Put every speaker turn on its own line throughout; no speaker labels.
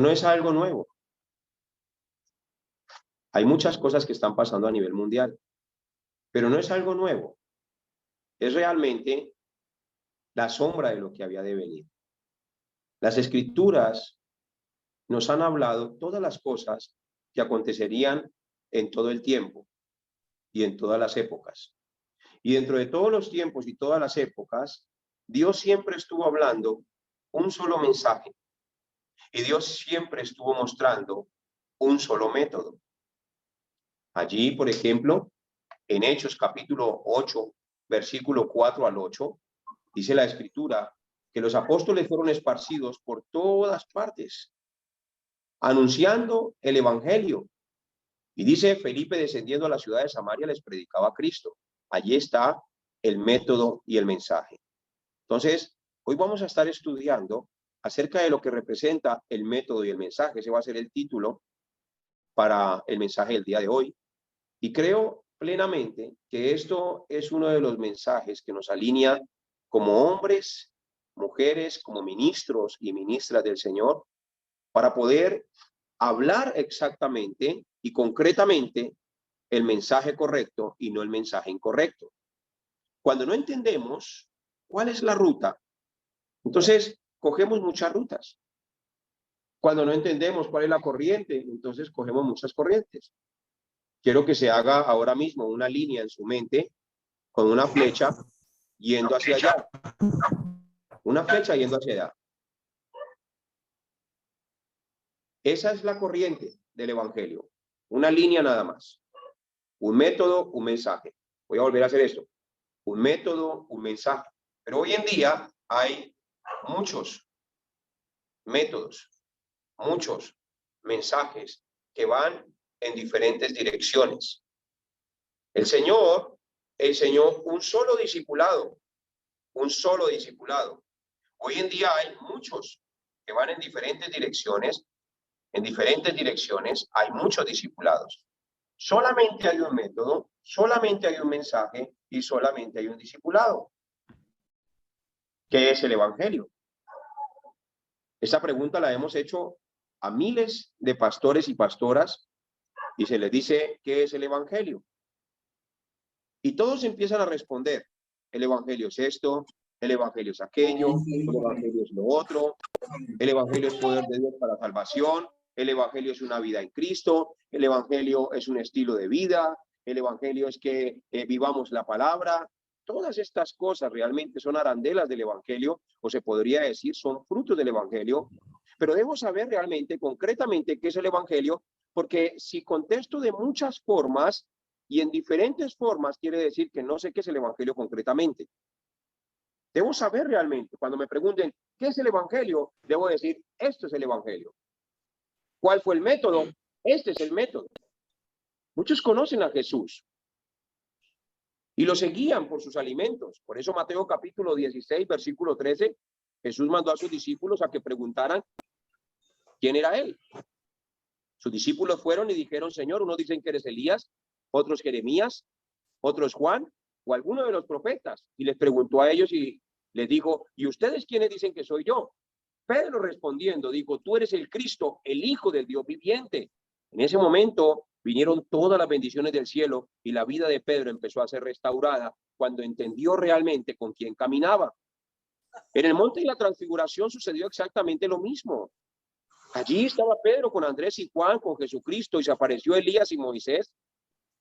no es algo nuevo. Hay muchas cosas que están pasando a nivel mundial, pero no es algo nuevo. Es realmente la sombra de lo que había de venir. Las escrituras nos han hablado todas las cosas que acontecerían en todo el tiempo y en todas las épocas. Y dentro de todos los tiempos y todas las épocas, Dios siempre estuvo hablando un solo mensaje. Y Dios siempre estuvo mostrando un solo método. Allí, por ejemplo, en Hechos capítulo 8, versículo 4 al 8, dice la escritura que los apóstoles fueron esparcidos por todas partes, anunciando el evangelio. Y dice, Felipe descendiendo a la ciudad de Samaria les predicaba a Cristo. Allí está el método y el mensaje. Entonces, hoy vamos a estar estudiando acerca de lo que representa el método y el mensaje. Ese va a ser el título para el mensaje del día de hoy. Y creo plenamente que esto es uno de los mensajes que nos alinea como hombres, mujeres, como ministros y ministras del Señor, para poder hablar exactamente y concretamente el mensaje correcto y no el mensaje incorrecto. Cuando no entendemos cuál es la ruta, entonces cogemos muchas rutas. Cuando no entendemos cuál es la corriente, entonces cogemos muchas corrientes. Quiero que se haga ahora mismo una línea en su mente con una flecha yendo hacia allá. Una flecha yendo hacia allá. Esa es la corriente del evangelio. Una línea nada más. Un método, un mensaje. Voy a volver a hacer esto. Un método, un mensaje. Pero hoy en día hay muchos métodos, muchos mensajes que van en diferentes direcciones. El Señor enseñó un solo discipulado, un solo discipulado. Hoy en día hay muchos que van en diferentes direcciones, hay muchos discipulados. Solamente hay un método, solamente hay un mensaje y solamente hay un discipulado. ¿Qué es el evangelio? Esta pregunta la hemos hecho a miles de pastores y pastoras y se les dice, ¿qué es el evangelio? Y todos empiezan a responder, el evangelio es esto, el evangelio es aquello, el evangelio es lo otro, el evangelio es poder de Dios para salvación, el evangelio es una vida en Cristo, el evangelio es un estilo de vida, el evangelio es que vivamos la palabra. Todas estas cosas realmente son arandelas del evangelio, o se podría decir son frutos del evangelio, pero debo saber realmente, concretamente, qué es el evangelio, porque si contesto de muchas formas y en diferentes formas, quiere decir que no sé qué es el evangelio concretamente. Debo saber realmente, cuando me pregunten, ¿qué es el evangelio? Debo decir, esto es el evangelio. ¿Cuál fue el método? Este es el método. Muchos conocen a Jesús y lo seguían por sus alimentos. Por eso Mateo capítulo 16, versículo 13, Jesús mandó a sus discípulos a que preguntaran quién era él. Sus discípulos fueron y dijeron, Señor, unos dicen que eres Elías, otros Jeremías, otros Juan o alguno de los profetas. Y les preguntó a ellos y les dijo, ¿y ustedes quiénes dicen que soy yo? Pedro respondiendo dijo, tú eres el Cristo, el Hijo del Dios viviente. En ese momento vinieron todas las bendiciones del cielo y la vida de Pedro empezó a ser restaurada cuando entendió realmente con quién caminaba. En el monte de la transfiguración sucedió exactamente lo mismo. Allí estaba Pedro con Andrés y Juan, con Jesucristo, y se apareció Elías y Moisés.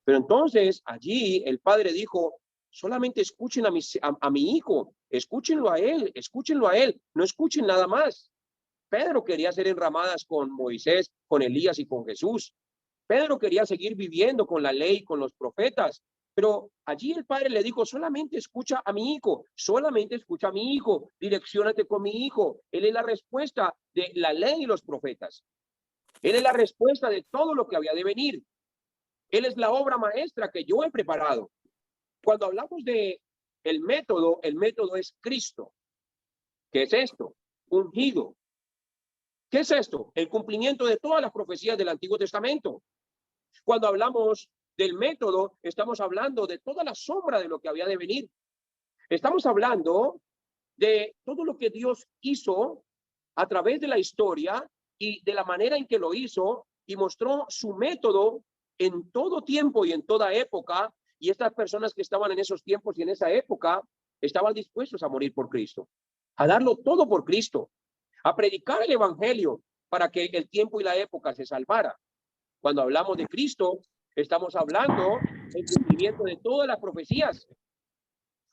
Pero entonces allí el Padre dijo, solamente escuchen a mi hijo, escúchenlo a él, no escuchen nada más. Pedro quería hacer enramadas con Moisés, con Elías y con Jesús. Pedro quería seguir viviendo con la ley, con los profetas. Pero allí el Padre le dijo, solamente escucha a mi hijo, solamente escucha a mi hijo, direcciónate con mi hijo. Él es la respuesta de la ley y los profetas. Él es la respuesta de todo lo que había de venir. Él es la obra maestra que yo he preparado. Cuando hablamos de el método es Cristo. ¿Qué es esto? Ungido. ¿Qué es esto? El cumplimiento de todas las profecías del Antiguo Testamento. Cuando hablamos del método, estamos hablando de toda la sombra de lo que había de venir. Estamos hablando de todo lo que Dios hizo a través de la historia y de la manera en que lo hizo, y mostró su método en todo tiempo y en toda época, y estas personas que estaban en esos tiempos y en esa época estaban dispuestos a morir por Cristo, a darlo todo por Cristo, a predicar el evangelio para que el tiempo y la época se salvara. Cuando hablamos de Cristo, estamos hablando del cumplimiento de todas las profecías.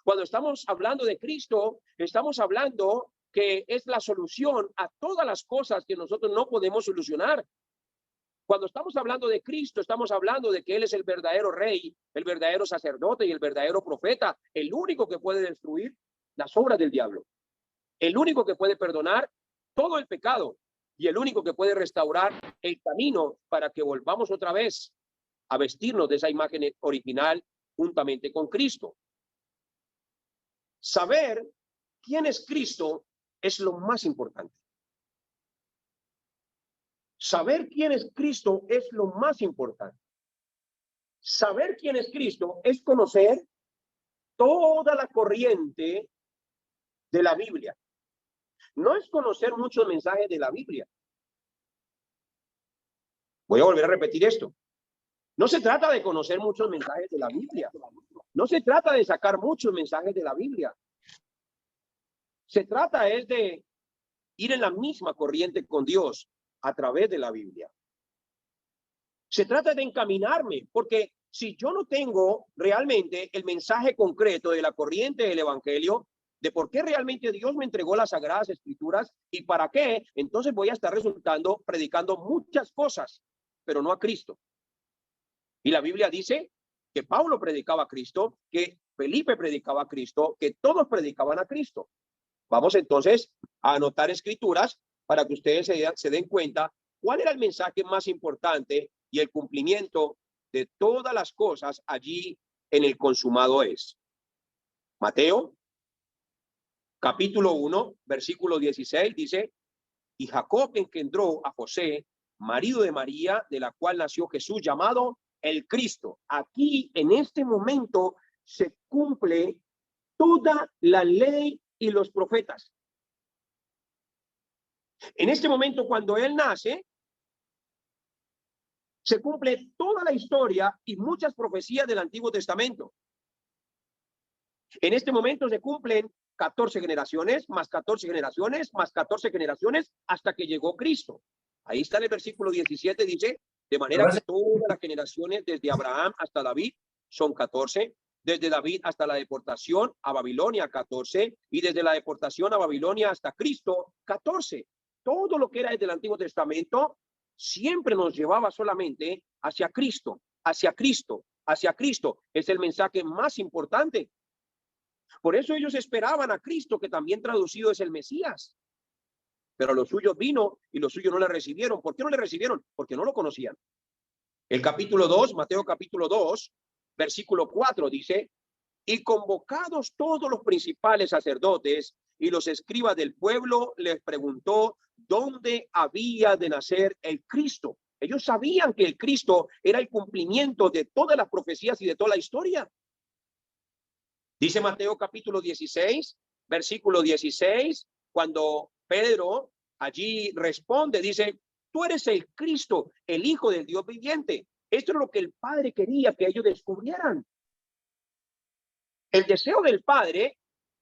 Cuando estamos hablando de Cristo, estamos hablando que es la solución a todas las cosas que nosotros no podemos solucionar. Cuando estamos hablando de Cristo, estamos hablando de que Él es el verdadero rey, el verdadero sacerdote y el verdadero profeta, el único que puede destruir las obras del diablo, el único que puede perdonar todo el pecado y el único que puede restaurar el camino para que volvamos otra vez a vestirnos de esa imagen original juntamente con Cristo. Saber quién es Cristo es lo más importante. Saber quién es Cristo es lo más importante. Saber quién es Cristo es conocer toda la corriente de la Biblia. No es conocer muchos mensajes de la Biblia. Voy a volver a repetir esto. No se trata de conocer muchos mensajes de la Biblia. No se trata de sacar muchos mensajes de la Biblia. Se trata es de ir en la misma corriente con Dios a través de la Biblia. Se trata de encaminarme, porque si yo no tengo realmente el mensaje concreto de la corriente del evangelio, de por qué realmente Dios me entregó las sagradas escrituras y para qué, entonces voy a estar resultando predicando muchas cosas, pero no a Cristo. Y la Biblia dice que Pablo predicaba a Cristo, que Felipe predicaba a Cristo, que todos predicaban a Cristo. Vamos entonces a anotar escrituras para que ustedes se den cuenta cuál era el mensaje más importante y el cumplimiento de todas las cosas allí en el consumado es. Mateo, capítulo 1, versículo 16, dice, y Jacob engendró a José, marido de María, de la cual nació Jesús, llamado el Cristo. Aquí, en este momento, se cumple toda la ley y los profetas. En este momento, cuando él nace, se cumple toda la historia y muchas profecías del Antiguo Testamento. En este momento se cumplen 14 generaciones, más 14 generaciones, más 14 generaciones, hasta que llegó Cristo. Ahí está en el versículo 17, dice, de manera que todas las generaciones desde Abraham hasta David son 14, desde David hasta la deportación a Babilonia 14, y desde la deportación a Babilonia hasta Cristo 14. Todo lo que era desde el Antiguo Testamento siempre nos llevaba solamente hacia Cristo, hacia Cristo, hacia Cristo. Es el mensaje más importante. Por eso ellos esperaban a Cristo, que también traducido es el Mesías. Pero los suyos vino y los suyos no le recibieron. ¿Por qué no le recibieron? Porque no lo conocían. El capítulo 2, Mateo capítulo 2, versículo 4 dice, y convocados todos los principales sacerdotes y los escribas del pueblo, les preguntó dónde había de nacer el Cristo. Ellos sabían que el Cristo era el cumplimiento de todas las profecías y de toda la historia. Dice Mateo capítulo 16, versículo 16, cuando Pedro allí responde, dice, tú eres el Cristo, el Hijo del Dios viviente. Esto es lo que el Padre quería que ellos descubrieran. El deseo del Padre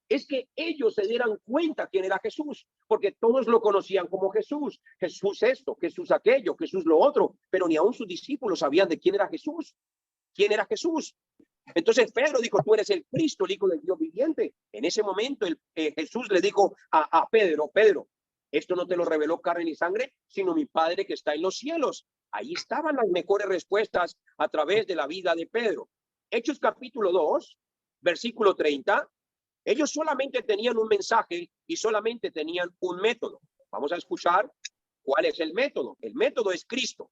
es que ellos se dieran cuenta quién era Jesús, porque todos lo conocían como Jesús. Jesús esto, Jesús aquello, Jesús lo otro, pero ni aun sus discípulos sabían de quién era Jesús. ¿Quién era Jesús? Entonces Pedro dijo, tú eres el Cristo, el Hijo del Dios viviente. En ese momento Jesús le dijo a Pedro, Pedro, esto no te lo reveló carne ni sangre, sino mi Padre que está en los cielos. Ahí estaban las mejores respuestas a través de la vida de Pedro. Hechos capítulo 2, versículo 30. Ellos solamente tenían un mensaje y solamente tenían un método. Vamos a escuchar cuál es el método. El método es Cristo.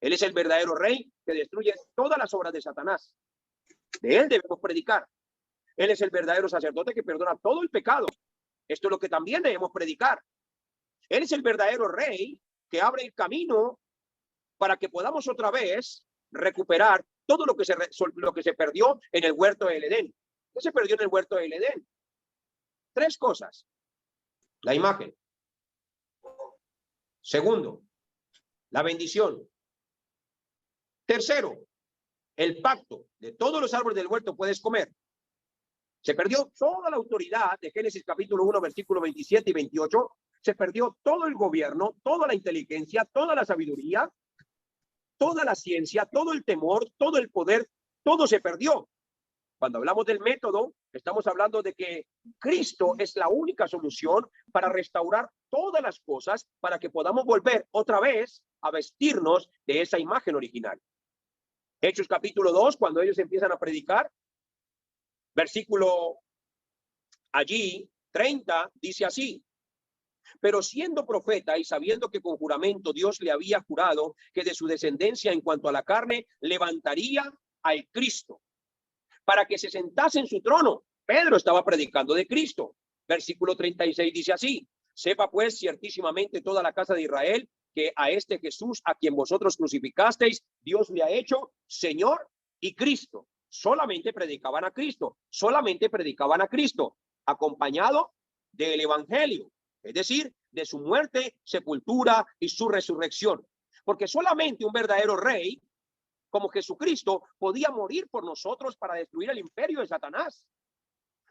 Él es el verdadero rey que destruye todas las obras de Satanás. De él debemos predicar. Él es el verdadero sacerdote que perdona todo el pecado. Esto es lo que también debemos predicar. Él es el verdadero rey que abre el camino para que podamos otra vez recuperar todo lo que se perdió en el huerto del Edén. ¿Qué se perdió en el huerto del Edén? 3 cosas. La imagen. Segundo, la bendición. Tercero, el pacto. De todos los árboles del huerto puedes comer. Se perdió toda la autoridad de Génesis capítulo 1, versículo 27 y 28. Se perdió todo el gobierno, toda la inteligencia, toda la sabiduría, toda la ciencia, todo el temor, todo el poder, todo se perdió. Cuando hablamos del método, estamos hablando de que Cristo es la única solución para restaurar todas las cosas, para que podamos volver otra vez a vestirnos de esa imagen original. Hechos capítulo 2, cuando ellos empiezan a predicar, versículo allí 30, dice así: pero siendo profeta y sabiendo que con juramento Dios le había jurado que de su descendencia en cuanto a la carne levantaría al Cristo para que se sentase en su trono. Pedro estaba predicando de Cristo. Versículo 36 dice así: sepa pues ciertísimamente toda la casa de Israel que a este Jesús a quien vosotros crucificasteis, Dios le ha hecho Señor y Cristo. Solamente predicaban a Cristo, solamente predicaban a Cristo, acompañado del evangelio, es decir, de su muerte, sepultura y su resurrección. Porque solamente un verdadero rey como Jesucristo podía morir por nosotros para destruir el imperio de Satanás.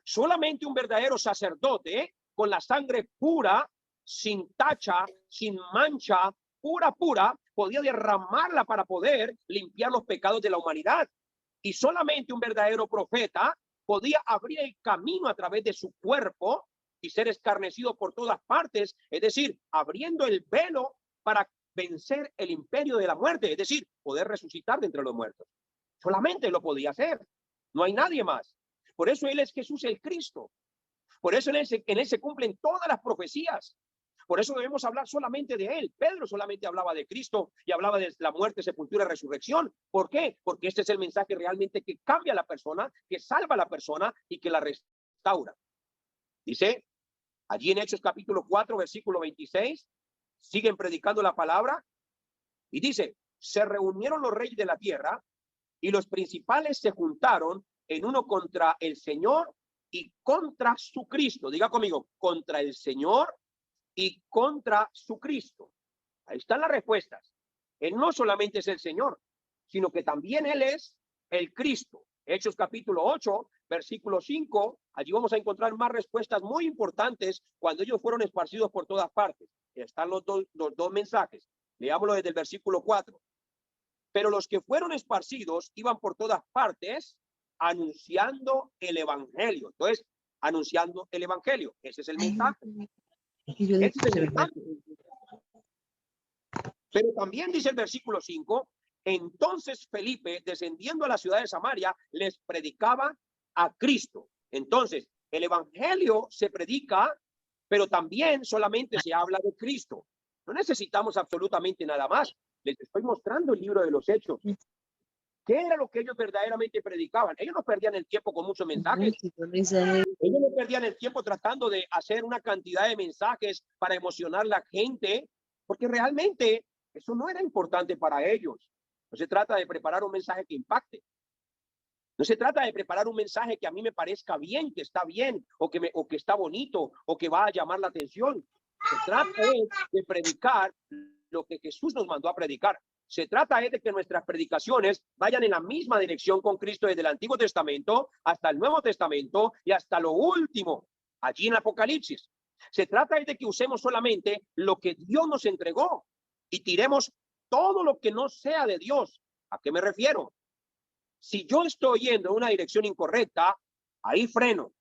Solamente un verdadero sacerdote con la sangre pura, sin tacha, sin mancha, pura, podía derramarla para poder limpiar los pecados de la humanidad. Y solamente un verdadero profeta podía abrir el camino a través de su cuerpo y ser escarnecido por todas partes, es decir, abriendo el velo para vencer el imperio de la muerte, es decir, poder resucitar de entre los muertos. Solamente lo podía hacer. No hay nadie más. Por eso Él es Jesús el Cristo. Por eso en él se cumplen todas las profecías. Por eso debemos hablar solamente de Él. Pedro solamente hablaba de Cristo y hablaba de la muerte, sepultura y resurrección. ¿Por qué? Porque este es el mensaje realmente que cambia a la persona, que salva a la persona y que la restaura. Dice allí en Hechos capítulo 4, versículo 26, siguen predicando la palabra y dice: se reunieron los reyes de la tierra y los principales se juntaron en uno contra el Señor y contra su Cristo. Diga conmigo: contra el Señor y contra su Cristo. Ahí están las respuestas. Él no solamente es el Señor, sino que también Él es el Cristo. Hechos capítulo 8, versículo 5, allí vamos a encontrar más respuestas muy importantes cuando ellos fueron esparcidos por todas partes. Están los dos mensajes. Leámoslo desde el versículo 4. Pero los que fueron esparcidos iban por todas partes anunciando el evangelio. Entonces, anunciando el evangelio. Ese es el mensaje. Ese es el mensaje. Pero también dice el versículo 5, entonces Felipe, descendiendo a la ciudad de Samaria, les predicaba a Cristo. Entonces, el evangelio se predica, pero también solamente se habla de Cristo. No necesitamos absolutamente nada más. Les estoy mostrando el libro de los Hechos. ¿Qué era lo que ellos verdaderamente predicaban? Ellos no perdían el tiempo con muchos mensajes. Ellos no perdían el tiempo tratando de hacer una cantidad de mensajes para emocionar a la gente, porque realmente eso no era importante para ellos. No se trata de preparar un mensaje que impacte. No se trata de preparar un mensaje que a mí me parezca bien, que está bien, o que está bonito, o que va a llamar la atención. Se trata de predicar lo que Jesús nos mandó a predicar. Se trata de que nuestras predicaciones vayan en la misma dirección con Cristo desde el Antiguo Testamento hasta el Nuevo Testamento y hasta lo último, allí en Apocalipsis. Se trata de que usemos solamente lo que Dios nos entregó y tiremos todo lo que no sea de Dios. ¿A qué me refiero? Si yo estoy yendo en una dirección incorrecta, ahí freno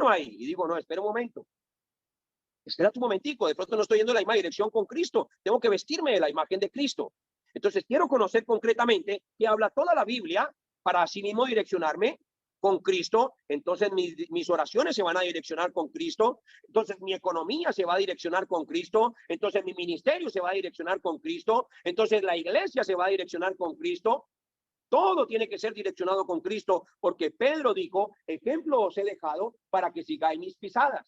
ahí y digo: no, espera un momento. Espera un momentico, de pronto no estoy yendo en la misma dirección con Cristo. Tengo que vestirme de la imagen de Cristo. Entonces quiero conocer concretamente qué habla toda la Biblia para así mismo direccionarme con Cristo. Entonces mis oraciones se van a direccionar con Cristo. Entonces mi economía se va a direccionar con Cristo. Entonces mi ministerio se va a direccionar con Cristo. Entonces la iglesia se va a direccionar con Cristo. Todo tiene que ser direccionado con Cristo, porque Pedro dijo: ejemplo os he dejado para que sigáis mis pisadas.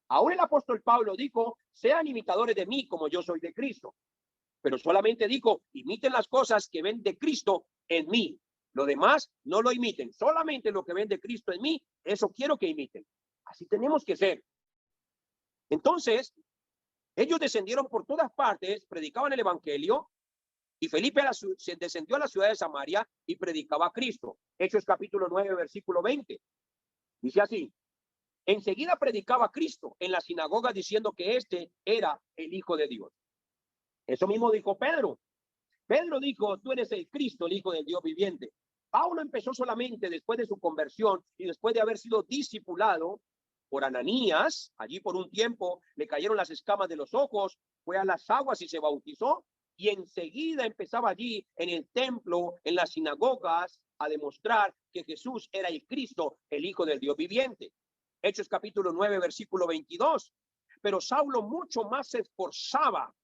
Aún el apóstol Pablo dijo: sean imitadores de mí como yo soy de Cristo. Pero solamente dijo: imiten las cosas que ven de Cristo en mí. Lo demás no lo imiten. Solamente lo que ven de Cristo en mí, eso quiero que imiten. Así tenemos que ser. Entonces,
Ellos descendieron por todas partes, predicaban el evangelio, y Felipe se descendió a la ciudad de Samaria y predicaba a Cristo. Hechos capítulo 9, versículo 20. Dice así: enseguida predicaba a Cristo en la sinagoga diciendo que este era el Hijo de Dios. Eso mismo dijo Pedro. Pedro dijo: tú eres el Cristo, el Hijo del Dios viviente. Pablo empezó solamente después de su conversión y después de haber sido discipulado por Ananías. Allí por un tiempo le cayeron las escamas de los ojos, fue a las aguas y se bautizó, y enseguida empezaba allí en el templo, en las sinagogas, a demostrar que Jesús era el Cristo, el Hijo del Dios viviente. Hechos capítulo 9, versículo 22. Pero Saulo mucho más se esforzaba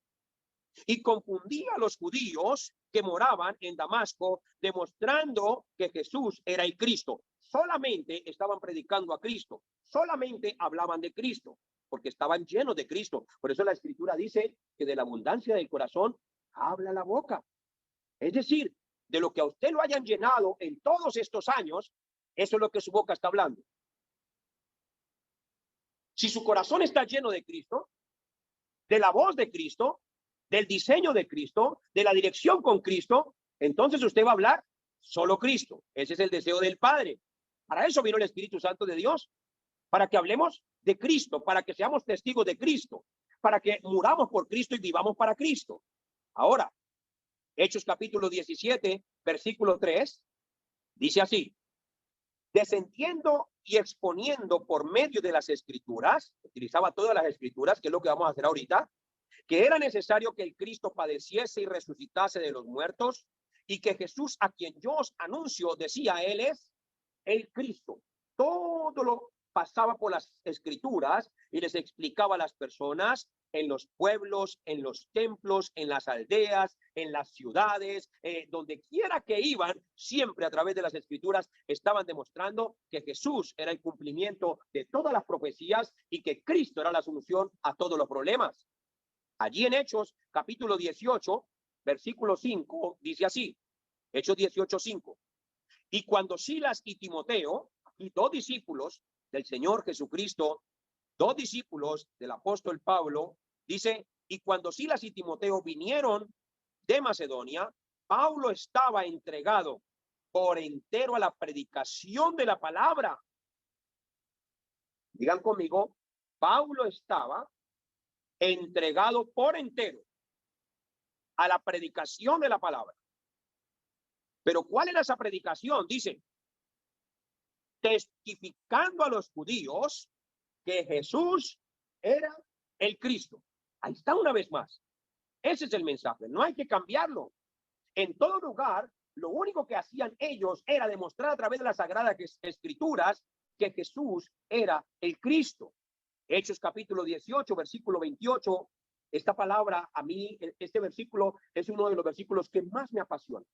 y confundía a los judíos que moraban en Damasco, demostrando que Jesús era el Cristo. Solamente estaban predicando a Cristo, solamente hablaban de Cristo, porque estaban llenos de Cristo. Por eso la Escritura dice que de la abundancia del corazón habla la boca. Es decir, de lo que a usted lo hayan llenado en todos estos años, eso es lo que su boca está hablando. Si su corazón está lleno de Cristo, de la voz de Cristo, del diseño de Cristo, de la dirección con Cristo, entonces usted va a hablar solo Cristo. Ese es el deseo del Padre. Para eso vino el Espíritu Santo de Dios, para que hablemos de Cristo, para que seamos testigos de Cristo, para que muramos por Cristo y vivamos para Cristo. Ahora, Hechos capítulo 17, versículo 3, dice así: descendiendo y exponiendo por medio de las Escrituras, utilizaba todas las Escrituras, que es lo que vamos a hacer ahorita, que era necesario que el Cristo padeciese y resucitase de los muertos, y que Jesús, a quien yo os anuncio, decía, él es el Cristo. Todo lo pasaba por las Escrituras y les explicaba a las personas en los pueblos, en los templos, en las aldeas, en las ciudades, donde quiera que iban, siempre a través de las Escrituras estaban demostrando que Jesús era el cumplimiento de todas las profecías y que Cristo era la solución a todos los problemas. Allí en Hechos capítulo 18, versículo 5, dice así, Hechos 18, 5. Y cuando Silas y Timoteo, y dos discípulos del Señor Jesucristo, dos discípulos del apóstol Pablo, dice, y cuando Silas y Timoteo vinieron de Macedonia, Pablo estaba entregado por entero a la predicación de la palabra. Digan conmigo, Pablo estaba entregado por entero a la predicación de la palabra. Pero ¿cuál era esa predicación? Dice, testificando a los judíos que Jesús era el Cristo. Ahí está una vez más. Ese es el mensaje, no hay que cambiarlo. En todo lugar, lo único que hacían ellos era demostrar a través de las Sagradas Escrituras que Jesús era el Cristo. Hechos capítulo 18, versículo 28. Esta palabra, a mí, este versículo es uno de los versículos que más me apasiona.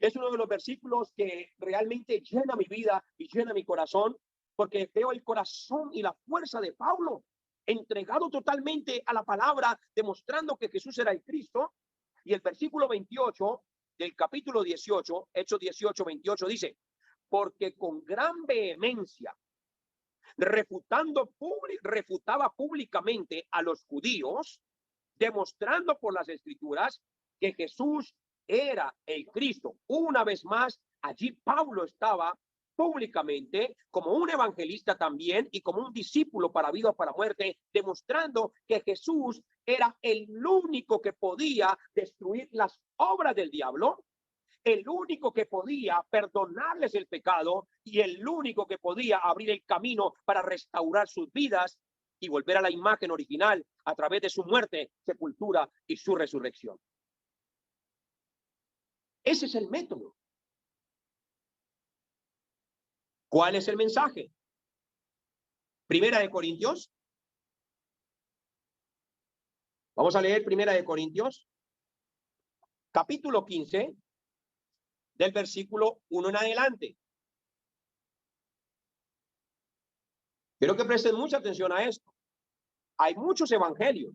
Es uno de los versículos que realmente llena mi vida y llena mi corazón, porque veo el corazón y la fuerza de Pablo entregado totalmente a la palabra, demostrando que Jesús era el Cristo. Y el versículo 28 del capítulo 18, Hechos 18, 28 dice, porque con gran vehemencia, refutaba públicamente a los judíos, demostrando por las Escrituras que Jesús era el Cristo. Una vez más, allí Pablo estaba públicamente como un evangelista también y como un discípulo para vida o para muerte, demostrando que Jesús era el único que podía destruir las obras del diablo, el único que podía perdonarles el pecado y el único que podía abrir el camino para restaurar sus vidas y volver a la imagen original a través de su muerte, sepultura y su resurrección. Ese es el método. ¿Cuál es el mensaje? Primera de Corintios. Vamos a leer Primera de Corintios, capítulo 15, del versículo 1 en adelante. Quiero que presten mucha atención a esto. Hay muchos evangelios.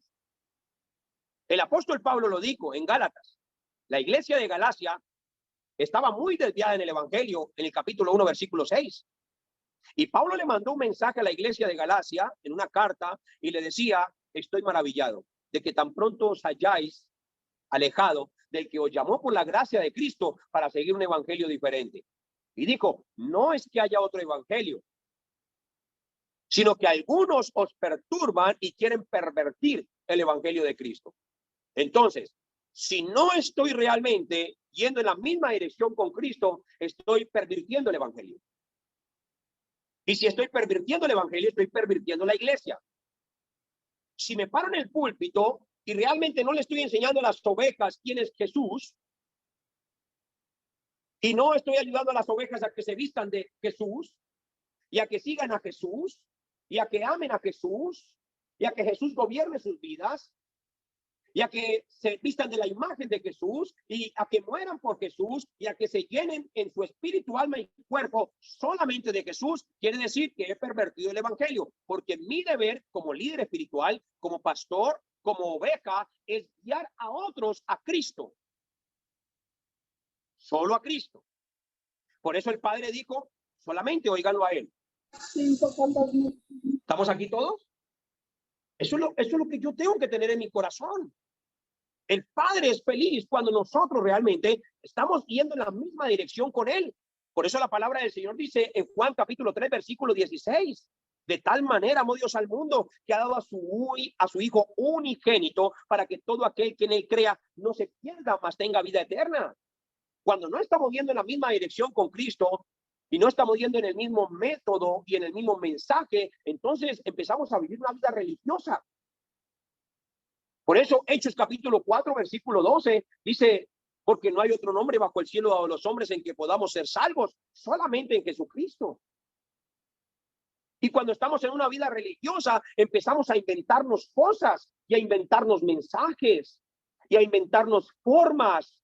El apóstol Pablo lo dijo en Gálatas. La iglesia de Galacia estaba muy desviada en el evangelio, en el capítulo 1, versículo 6. Y Pablo le mandó un mensaje a la iglesia de Galacia en una carta y le decía, estoy maravillado de que tan pronto os hayáis alejado del que os llamó por la gracia de Cristo para seguir un evangelio diferente. Y dijo, no es que haya otro evangelio, sino que algunos os perturban y quieren pervertir el evangelio de Cristo. Entonces, si no estoy realmente yendo en la misma dirección con Cristo, estoy pervirtiendo el evangelio. Y si estoy pervirtiendo el evangelio, estoy pervirtiendo la iglesia. Si me paro en el púlpito y realmente no le estoy enseñando a las ovejas quién es Jesús, y no estoy ayudando a las ovejas a que se vistan de Jesús, y a que sigan a Jesús, y a que amen a Jesús, y a que Jesús gobierne sus vidas, y a que se vistan de la imagen de Jesús, y a que mueran por Jesús, y a que se llenen en su espíritu, alma y cuerpo solamente de Jesús, quiere decir que he pervertido el evangelio, porque mi deber como líder espiritual, como pastor, como oveja, es guiar a otros a Cristo. Solo a Cristo. Por eso el Padre dijo, solamente óiganlo a Él. ¿Estamos aquí todos? Eso es lo que yo tengo que tener en mi corazón. El Padre es feliz cuando nosotros realmente estamos yendo en la misma dirección con Él. Por eso la palabra del Señor dice en Juan capítulo 3, versículo 16, de tal manera amó Dios al mundo que ha dado a su Hijo unigénito para que todo aquel que en Él crea no se pierda, mas tenga vida eterna. Cuando no estamos yendo en la misma dirección con Cristo y no estamos yendo en el mismo método y en el mismo mensaje, entonces empezamos a vivir una vida religiosa. Por eso Hechos capítulo 4, versículo 12 dice, porque no hay otro nombre bajo el cielo dado a los hombres en que podamos ser salvos, solamente en Jesucristo. Y cuando estamos en una vida religiosa, empezamos a inventarnos cosas y a inventarnos mensajes y a inventarnos formas.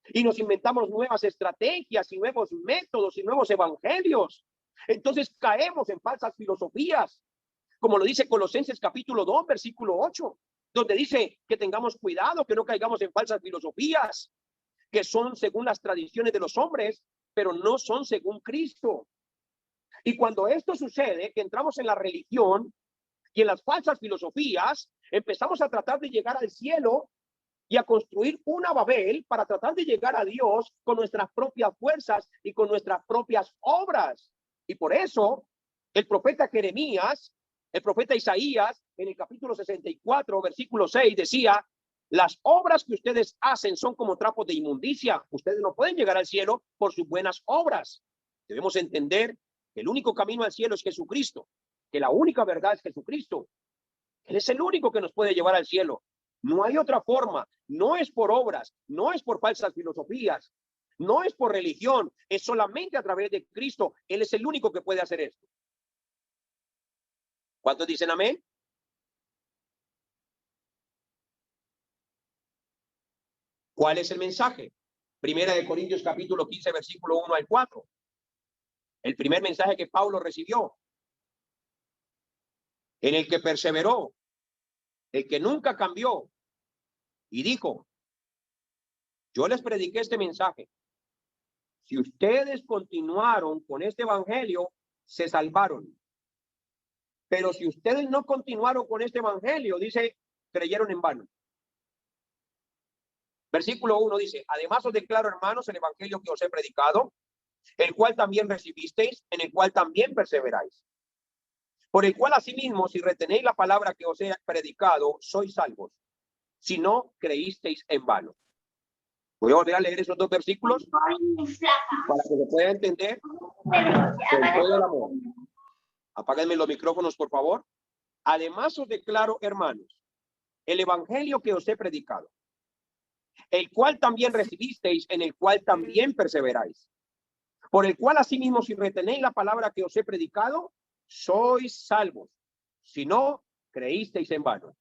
Y nos inventamos nuevas estrategias y nuevos métodos y nuevos evangelios. Entonces caemos en falsas filosofías, como lo dice Colosenses capítulo 2, versículo 8, donde dice que tengamos cuidado, que no caigamos en falsas filosofías, que son según las tradiciones de los hombres, pero no son según Cristo. Y cuando esto sucede, que entramos en la religión y en las falsas filosofías, empezamos a tratar de llegar al cielo y a construir una Babel para tratar de llegar a Dios con nuestras propias fuerzas y con nuestras propias obras. Y por eso el profeta Jeremías, el profeta Isaías, en el capítulo 64, versículo 6, decía, las obras que ustedes hacen son como trapos de inmundicia. Ustedes no pueden llegar al cielo por sus buenas obras. Debemos entender que el único camino al cielo es Jesucristo, que la única verdad es Jesucristo. Él es el único que nos puede llevar al cielo. No hay otra forma, no es por obras, no es por falsas filosofías, no es por religión, es solamente a través de Cristo. Él es el único que puede hacer esto. ¿Cuántos dicen amén? ¿Cuál es el mensaje? Primera de Corintios capítulo 15, versículo 1 al 4. El primer mensaje que Pablo recibió, en el que perseveró, el que nunca cambió, y dijo, yo les prediqué este mensaje. Si ustedes continuaron con este evangelio, se salvaron. Pero si ustedes no continuaron con este evangelio, dice, creyeron en vano. Versículo 1 dice, además os declaro, hermanos, el evangelio que os he predicado, el cual también recibisteis, en el cual también perseveráis. Por el cual asimismo, si retenéis la palabra que os he predicado, sois salvos, si no creísteis en vano. Voy a volver a leer esos dos versículos para que se pueda entender con todo el amor. Apáguenme los micrófonos, por favor. Además os declaro, hermanos, el evangelio que os he predicado, el cual también recibisteis, en el cual también perseveráis. Por el cual asimismo, si retenéis la palabra que os he predicado, sois salvos, si no creísteis en vano.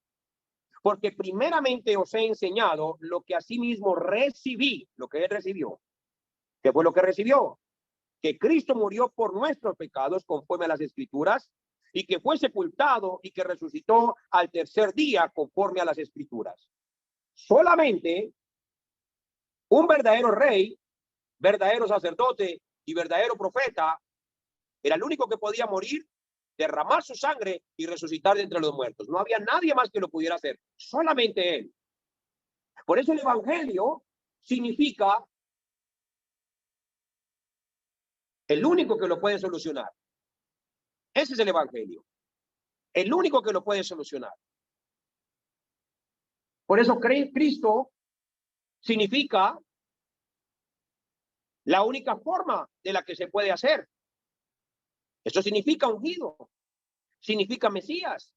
Porque primeramente os he enseñado lo que asimismo recibí, lo que él recibió. ¿Qué fue lo que recibió? Que Cristo murió por nuestros pecados conforme a las Escrituras, y que fue sepultado y que resucitó al tercer día conforme a las Escrituras. Solamente un verdadero rey, verdadero sacerdote y verdadero profeta era el único que podía morir derramar su sangre y resucitar de entre los muertos. No había nadie más que lo pudiera hacer, solamente él. Por eso el evangelio significa el único que lo puede solucionar. Ese es el evangelio. El único que lo puede solucionar. Por eso Cristo significa la única forma de la que se puede hacer. Eso significa ungido. Significa Mesías.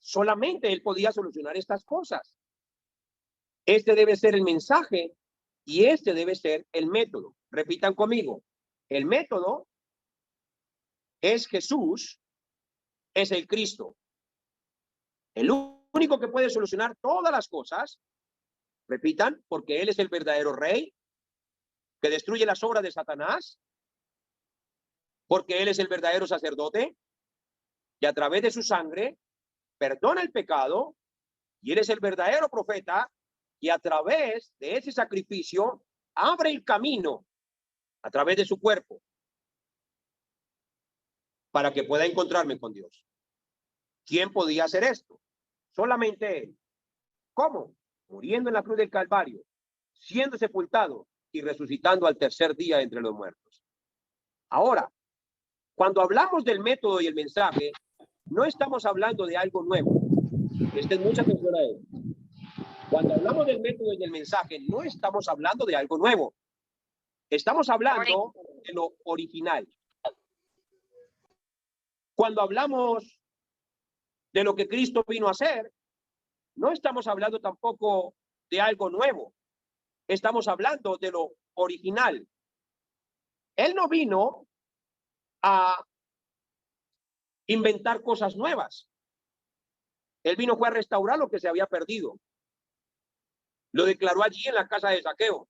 Solamente él podía solucionar estas cosas. Este debe ser el mensaje y este debe ser el método. Repitan conmigo. El método es Jesús, es el Cristo. El único que puede solucionar todas las cosas, repitan, porque él es el verdadero rey que destruye las obras de Satanás, porque él es el verdadero sacerdote y a través de su sangre perdona el pecado, y él es el verdadero profeta y a través de ese sacrificio abre el camino a través de su cuerpo para que pueda encontrarme con Dios. ¿Quién podía hacer esto? Solamente él. ¿Cómo? Muriendo en la cruz del Calvario, siendo sepultado y resucitando al tercer día entre los muertos. Ahora, cuando hablamos del método y el mensaje, no estamos hablando de algo nuevo. Presten mucha atención a él. Cuando hablamos del método y del mensaje, no estamos hablando de algo nuevo. Estamos hablando de lo original. Cuando hablamos de lo que Cristo vino a hacer, no estamos hablando tampoco de algo nuevo. Estamos hablando de lo original. Él no vino a inventar cosas nuevas. Él vino fue a restaurar lo que se había perdido. Lo declaró allí en la casa de Zaqueo,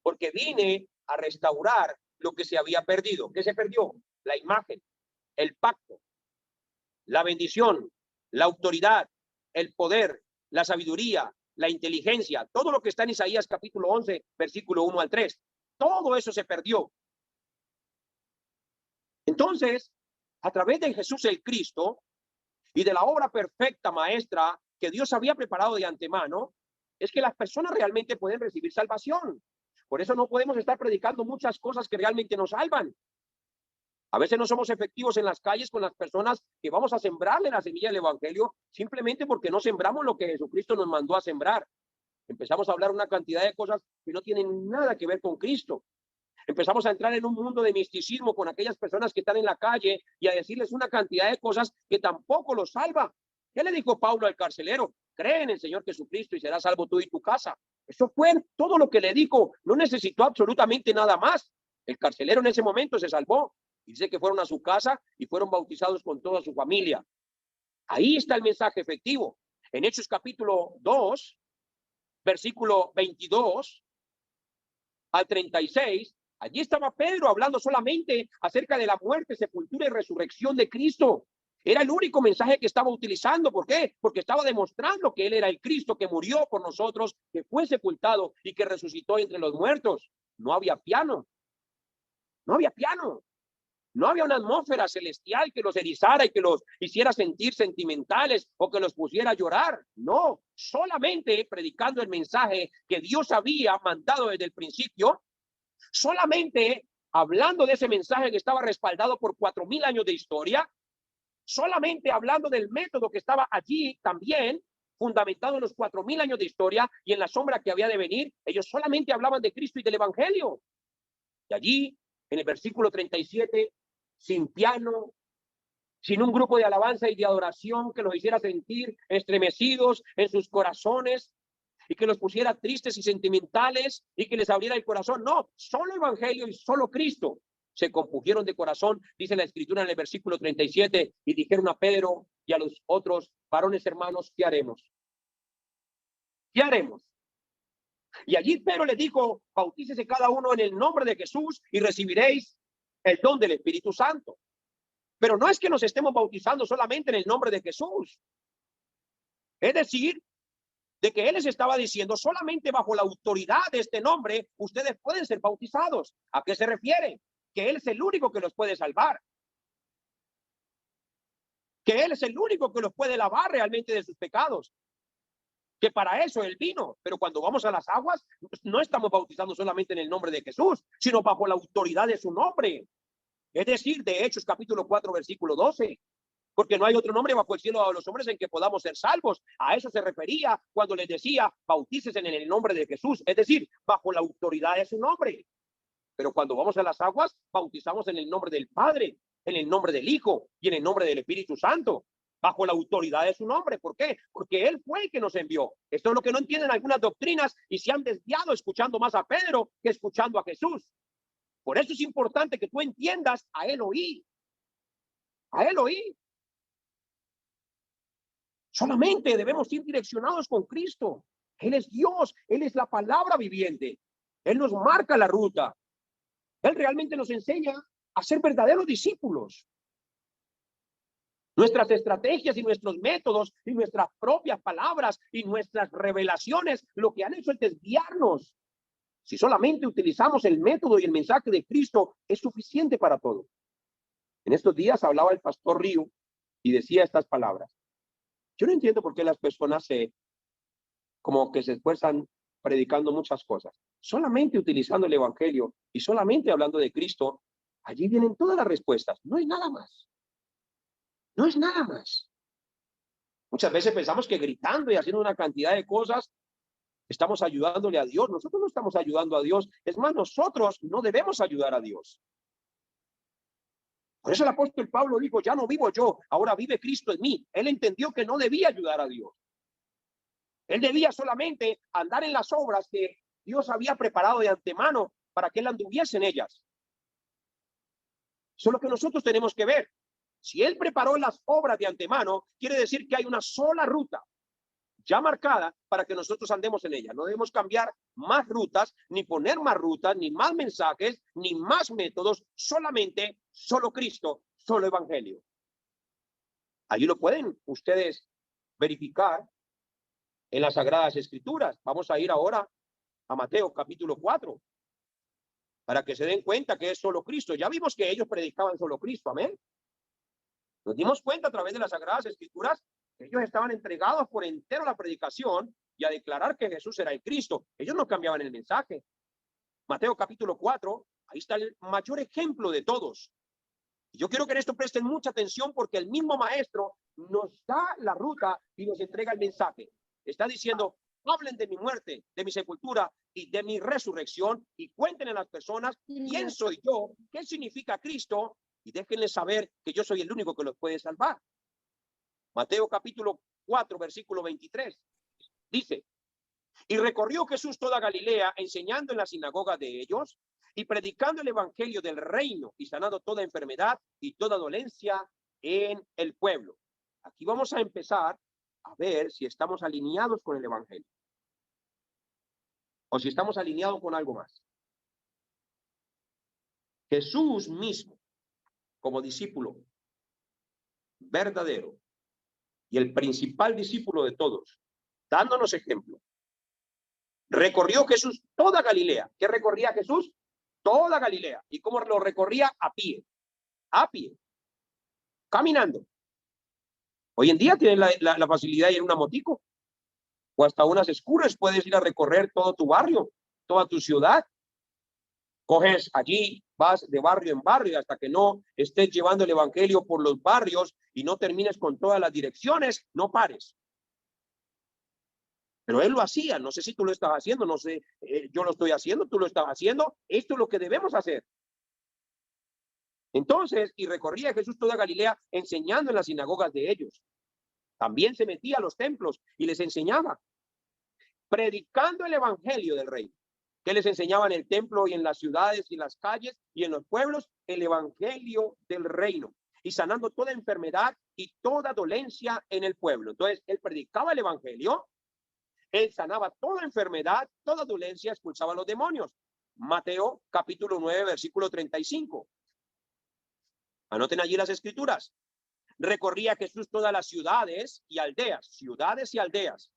porque vine a restaurar lo que se había perdido. ¿Qué se perdió? La imagen, el pacto, la bendición, la autoridad, el poder, la sabiduría, la inteligencia, todo lo que está en Isaías capítulo 11, versículo 1 al 3. Todo eso se perdió. Entonces, a través de Jesús el Cristo y de la obra perfecta maestra que Dios había preparado de antemano, es que las personas realmente pueden recibir salvación. Por eso no podemos estar predicando muchas cosas que realmente nos salvan. A veces no somos efectivos en las calles con las personas que vamos a sembrarle la semilla del evangelio simplemente porque no sembramos lo que Jesucristo nos mandó a sembrar. Empezamos a hablar una cantidad de cosas que no tienen nada que ver con Cristo. Empezamos a entrar en un mundo de misticismo con aquellas personas que están en la calle y a decirles una cantidad de cosas que tampoco los salva. ¿Qué le dijo Pablo al carcelero? Cree en el Señor Jesucristo y serás salvo tú y tu casa. Eso fue todo lo que le dijo. No necesitó absolutamente nada más. El carcelero en ese momento se salvó. Dice que fueron a su casa y fueron bautizados con toda su familia. Ahí está el mensaje efectivo. En Hechos capítulo 2, versículo 22 al 36, allí estaba Pedro hablando solamente acerca de la muerte, sepultura y resurrección de Cristo. Era el único mensaje que estaba utilizando. ¿Por qué? Porque estaba demostrando que él era el Cristo que murió por nosotros, que fue sepultado y que resucitó entre los muertos. No había piano. No había piano. No había una atmósfera celestial que los erizara y que los hiciera sentir sentimentales o que los pusiera a llorar. No, solamente predicando el mensaje que Dios había mandado desde el principio, solamente hablando de ese mensaje que estaba respaldado por 4000 años de historia, solamente hablando del método que estaba allí también, fundamentado en los 4000 años de historia y en la sombra que había de venir. Ellos solamente hablaban de Cristo y del evangelio. Y allí, en el versículo 37, sin piano, sin un grupo de alabanza y de adoración que los hiciera sentir estremecidos en sus corazones y que los pusiera tristes y sentimentales y que les abriera el corazón. No, solo evangelio y solo Cristo. Se compusieron de corazón, dice la escritura en el versículo 37, y dijeron a Pedro y a los otros varones hermanos, ¿qué haremos? ¿Qué haremos? Y allí Pedro les dijo, bautícese cada uno en el nombre de Jesús y recibiréis el don del Espíritu Santo. Pero no es que nos estemos bautizando solamente en el nombre de Jesús. Es decir, de que él les estaba diciendo, solamente bajo la autoridad de este nombre, ustedes pueden ser bautizados. ¿A qué se refiere? Que él es el único que los puede salvar. que Él es el único que los puede lavar realmente de sus pecados, que para eso Él vino. Pero cuando vamos a las aguas, no estamos bautizando solamente en el nombre de Jesús, sino bajo la autoridad de su nombre. Es decir, de Hechos capítulo 4, versículo 12. Porque no hay otro nombre bajo el cielo a los hombres en que podamos ser salvos. A eso se refería cuando les decía, bautícese en el nombre de Jesús. Es decir, bajo la autoridad de su nombre. Pero cuando vamos a las aguas, bautizamos en el nombre del Padre, en el nombre del Hijo y en el nombre del Espíritu Santo, bajo la autoridad de su nombre. ¿Por qué? Porque Él fue el que nos envió. Esto es lo que no entienden algunas doctrinas y se han desviado escuchando más a Pedro que escuchando a Jesús. Por eso es importante que tú entiendas a Elohim. A Elohim. Solamente debemos ir direccionados con Cristo. Él es Dios, Él es la palabra viviente. Él nos marca la ruta. Él realmente nos enseña a ser verdaderos discípulos. Nuestras estrategias y nuestros métodos y nuestras propias palabras y nuestras revelaciones lo que han hecho es desviarnos. Si solamente utilizamos el método y el mensaje de Cristo, es suficiente para todo. En estos días hablaba el pastor Río y decía estas palabras. Yo no entiendo por qué las personas como que se esfuerzan predicando muchas cosas. Solamente utilizando el evangelio y solamente hablando de Cristo, allí vienen todas las respuestas. No es nada más. No es nada más. Muchas veces pensamos que gritando y haciendo una cantidad de cosas estamos ayudándole a Dios. Nosotros no estamos ayudando a Dios. Es más, nosotros no debemos ayudar a Dios. Por eso el apóstol Pablo dijo, ya no vivo yo, ahora vive Cristo en mí. Él entendió que no debía ayudar a Dios. Él debía solamente andar en las obras que Dios había preparado de antemano para que él anduviese en ellas. Eso es lo que nosotros tenemos que ver. Si él preparó las obras de antemano, quiere decir que hay una sola ruta ya marcada para que nosotros andemos en ella. No debemos cambiar más rutas, ni poner más rutas, ni más mensajes, ni más métodos, solamente, solo Cristo, solo Evangelio. Allí lo pueden ustedes verificar en las Sagradas Escrituras. Vamos a ir ahora a Mateo capítulo 4, para que se den cuenta que es solo Cristo. Ya vimos que ellos predicaban solo Cristo, amén. Nos dimos cuenta a través de las Sagradas Escrituras que ellos estaban entregados por entero a la predicación y a declarar que Jesús era el Cristo. Ellos no cambiaban el mensaje. Mateo capítulo 4, ahí está el mayor ejemplo de todos. Yo quiero que en esto presten mucha atención porque el mismo maestro nos da la ruta y nos entrega el mensaje. Está diciendo, hablen de mi muerte, de mi sepultura y de mi resurrección y cuenten a las personas quién soy yo, qué significa Cristo y déjenles saber que yo soy el único que los puede salvar. Mateo capítulo 4, versículo 23. Dice, y recorrió Jesús toda Galilea, enseñando en la sinagoga de ellos y predicando el evangelio del reino y sanando toda enfermedad y toda dolencia en el pueblo. Aquí vamos a empezar a ver si estamos alineados con el evangelio o si estamos alineados con algo más. Jesús mismo, como discípulo verdadero y el principal discípulo de todos, dándonos ejemplo, recorrió Jesús toda Galilea. ¿Qué recorría Jesús? Toda Galilea. ¿Y cómo lo recorría? A pie, caminando. Hoy en día tienes la facilidad de ir en una motico o hasta unas escuras, puedes ir a recorrer todo tu barrio, toda tu ciudad. Coges allí, vas de barrio en barrio hasta que no estés llevando el evangelio por los barrios y no termines con todas las direcciones, no pares. Pero él lo hacía, no sé si tú lo estás haciendo, no sé, yo lo estoy haciendo, tú lo estás haciendo, esto es lo que debemos hacer. Entonces, y recorría Jesús toda Galilea enseñando en las sinagogas de ellos. También se metía a los templos y les enseñaba, predicando el evangelio del reino. Que les enseñaba en el templo y en las ciudades y en las calles y en los pueblos, el evangelio del reino. Y sanando toda enfermedad y toda dolencia en el pueblo. Entonces, él predicaba el evangelio, él sanaba toda enfermedad, toda dolencia, expulsaba a los demonios. Mateo capítulo 9, versículo 35. Anoten allí las escrituras. Recorría Jesús todas las ciudades y aldeas. Ciudades y aldeas.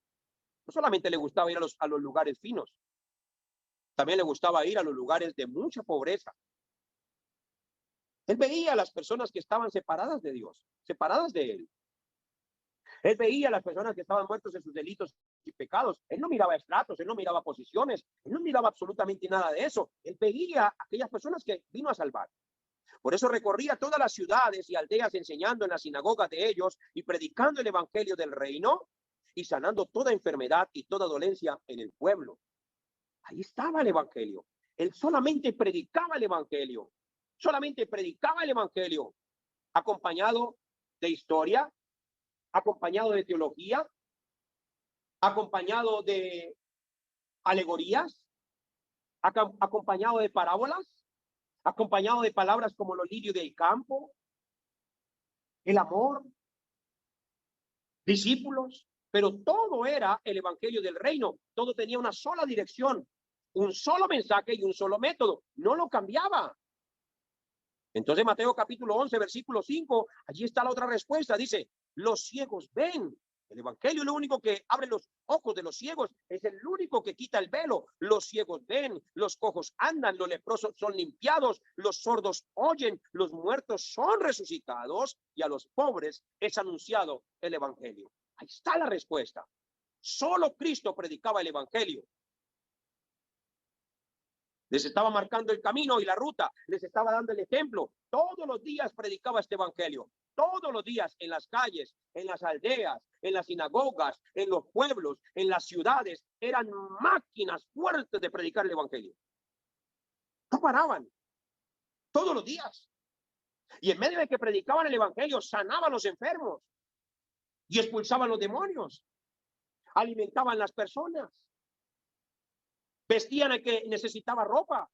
No solamente le gustaba ir a los lugares finos. También le gustaba ir a los lugares de mucha pobreza. Él veía a las personas que estaban separadas de Dios, separadas de él. Él veía a las personas que estaban muertos en sus delitos y pecados. Él no miraba estratos, él no miraba posiciones, él no miraba absolutamente nada de eso. Él veía a aquellas personas que vino a salvar. Por eso recorría todas las ciudades y aldeas enseñando en las sinagogas de ellos y predicando el evangelio del reino y sanando toda enfermedad y toda dolencia en el pueblo. Ahí estaba el evangelio. Él solamente predicaba el evangelio. Solamente predicaba el evangelio, acompañado de historia, acompañado de teología, acompañado de alegorías, acompañado de parábolas, acompañado de palabras como los lirios del campo, el amor, discípulos, pero todo era el evangelio del reino. Todo tenía una sola dirección, un solo mensaje y un solo método. No lo cambiaba. Entonces Mateo capítulo 11, versículo 5, allí está la otra respuesta. Dice, los ciegos ven. El evangelio es lo único que abre los ojos de los ciegos, es el único que quita el velo. Los ciegos ven, los cojos andan, los leprosos son limpiados, los sordos oyen, los muertos son resucitados y a los pobres es anunciado el evangelio. Ahí está la respuesta. Solo Cristo predicaba el evangelio. Les estaba marcando el camino y la ruta, les estaba dando el ejemplo. Todos los días predicaba este evangelio. Todos los días en las calles, en las aldeas, en las sinagogas, en los pueblos, en las ciudades. Eran máquinas fuertes de predicar el evangelio. No paraban. Todos los días. Y en medio de que predicaban el evangelio, sanaban los enfermos y expulsaban los demonios. Alimentaban las personas. Vestían al que necesitaba ropa.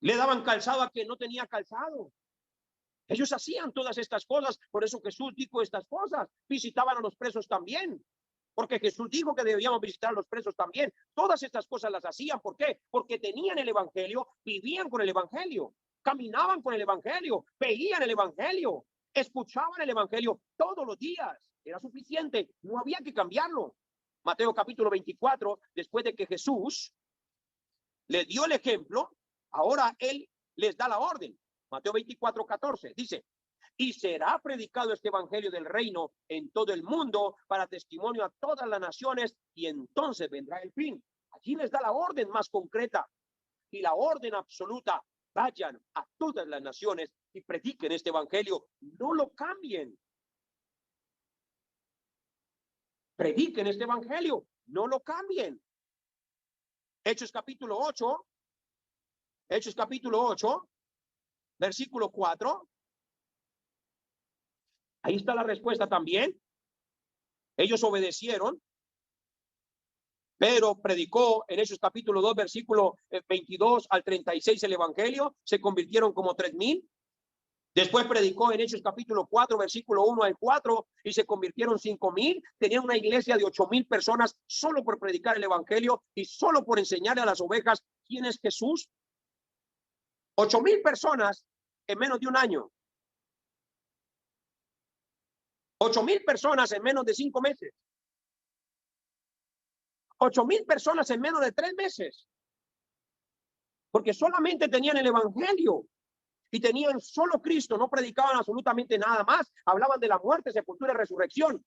Le daban calzado a quien no tenía calzado. Ellos hacían todas estas cosas. Por eso Jesús dijo estas cosas. Visitaban a los presos también. Porque Jesús dijo que debíamos visitar a los presos también. Todas estas cosas las hacían. ¿Por qué? Porque tenían el evangelio, vivían con el evangelio, caminaban con el evangelio, veían el evangelio, escuchaban el evangelio todos los días. Era suficiente. No había que cambiarlo. Mateo capítulo 24, después de que Jesús les dio el ejemplo, ahora él les da la orden. Mateo 24, 14 dice, y será predicado este evangelio del reino en todo el mundo para testimonio a todas las naciones y entonces vendrá el fin. Allí les da la orden más concreta y la orden absoluta. Vayan a todas las naciones y prediquen este evangelio. No lo cambien. Prediquen este evangelio, no lo cambien. Hechos capítulo 8, versículo 4. Ahí está la respuesta también. Ellos obedecieron. Pedro predicó en Hechos capítulo 2, versículo 22 al 36 el evangelio. Se convirtieron como 3,000. Después predicó en Hechos capítulo 4, versículo 1 al 4, y se convirtieron 5,000. Tenían una iglesia de 8,000 personas solo por predicar el evangelio y solo por enseñarle a las ovejas quién es Jesús. 8,000 personas en menos de un año. 8,000 personas en menos de 5 meses. 8,000 personas en menos de 3 meses. Porque solamente tenían el evangelio. Y tenían solo Cristo, no predicaban absolutamente nada más. Hablaban de la muerte, sepultura y resurrección.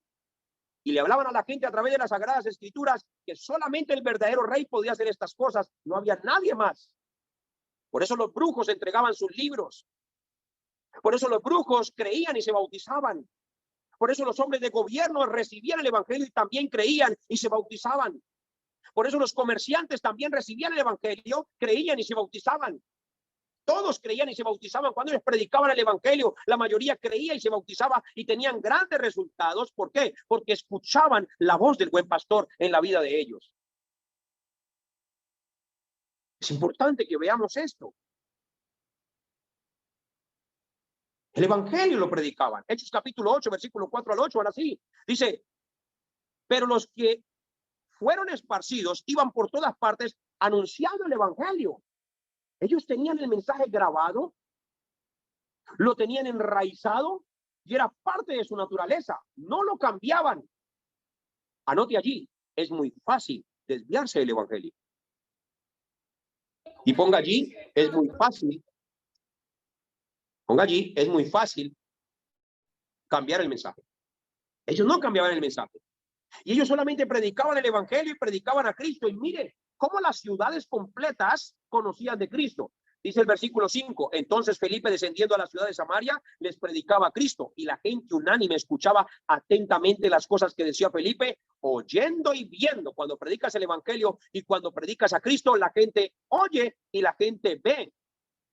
Y le hablaban a la gente a través de las Sagradas Escrituras que solamente el verdadero rey podía hacer estas cosas. No había nadie más. Por eso los brujos entregaban sus libros. Por eso los brujos creían y se bautizaban. Por eso los hombres de gobierno recibían el evangelio y también creían y se bautizaban. Por eso los comerciantes también recibían el evangelio, creían y se bautizaban. Todos creían y se bautizaban cuando les predicaban el evangelio. La mayoría creía y se bautizaba y tenían grandes resultados. ¿Por qué? Porque escuchaban la voz del buen pastor en la vida de ellos. Es importante que veamos esto. El evangelio lo predicaban. Hechos capítulo 8, versículo 4 al 8, ahora sí. Dice, pero los que fueron esparcidos iban por todas partes anunciando el evangelio. Ellos tenían el mensaje grabado, lo tenían enraizado y era parte de su naturaleza. No lo cambiaban. Anote allí, es muy fácil desviarse del evangelio. Y ponga allí, es muy fácil. Ponga allí, es muy fácil cambiar el mensaje. Ellos no cambiaban el mensaje. Y ellos solamente predicaban el evangelio y predicaban a Cristo. Y miren cómo las ciudades completas conocían de Cristo. Dice el versículo 5, entonces Felipe, descendiendo a la ciudad de Samaria, les predicaba a Cristo, y la gente unánime escuchaba atentamente las cosas que decía Felipe, oyendo y viendo. Cuando predicas el evangelio y cuando predicas a Cristo, la gente oye y la gente ve,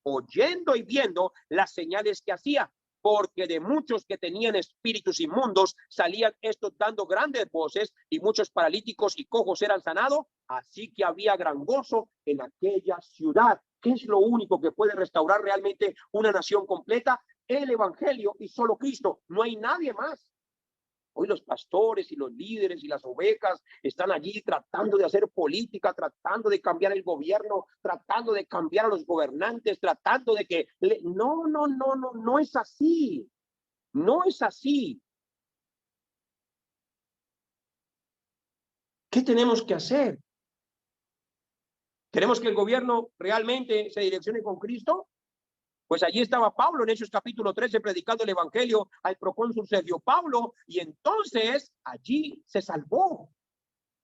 oyendo y viendo las señales que hacía, porque de muchos que tenían espíritus inmundos salían estos dando grandes voces, y muchos paralíticos y cojos eran sanados, así que había gran gozo en aquella ciudad. ¿Qué es lo único que puede restaurar realmente una nación completa? El evangelio y solo Cristo. No hay nadie más. Hoy los pastores y los líderes y las ovejas están allí tratando de hacer política, tratando de cambiar el gobierno, tratando de cambiar a los gobernantes, tratando de que... No es así. No es así. ¿Qué tenemos que hacer? ¿Queremos que el gobierno realmente se direccione con Cristo? Pues allí estaba Pablo en Hechos capítulo 13 predicando el evangelio al procónsul Sergio Paulo, y entonces allí se salvó.